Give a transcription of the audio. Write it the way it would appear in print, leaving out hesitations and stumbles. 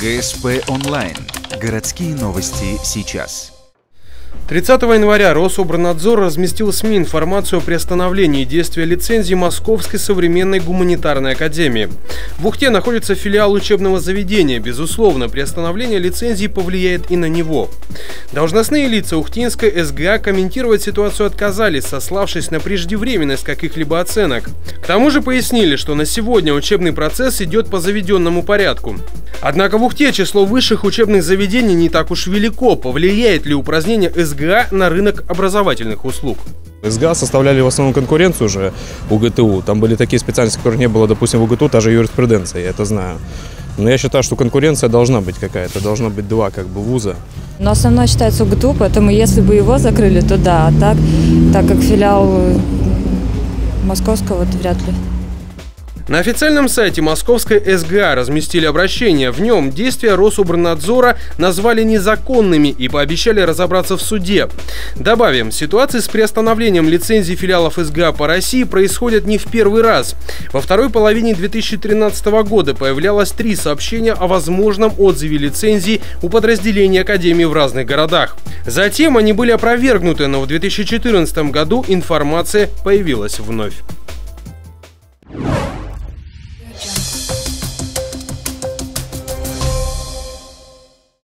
ГСП онлайн. Городские новости сейчас. 30 января Рособорнадзор разместил в СМИ информацию о приостановлении действия лицензии Московской современной гуманитарной академии. В Ухте находится филиал учебного заведения. Безусловно, приостановление лицензии повлияет и на него. Должностные лица Ухтинской СГА комментировать ситуацию отказались, сославшись на преждевременность каких-либо оценок. К тому же пояснили, что на сегодня учебный процесс идет по заведенному порядку. Однако в Ухте число высших учебных заведений не так уж велико. Повлияет ли упразднение СГА на рынок образовательных услуг? СГА составляли в основном конкуренцию уже УГТУ. Там были такие специальности, которые не было, допустим, в УГТУ, та же юриспруденция, я это знаю. Но я считаю, что конкуренция должна быть какая-то, должно быть два вуза. Но основной считается УГТУ, поэтому если бы его закрыли, то да, а так как филиал московского, то вряд ли. На официальном сайте Московской СГА разместили обращение. В нем действия Рособорнадзора назвали незаконными и пообещали разобраться в суде. Добавим, ситуации с приостановлением лицензий филиалов СГА по России происходят не в первый раз. Во второй половине 2013 года появлялось 3 сообщения о возможном отзыве лицензий у подразделений Академии в разных городах. Затем они были опровергнуты, но в 2014 году информация появилась вновь.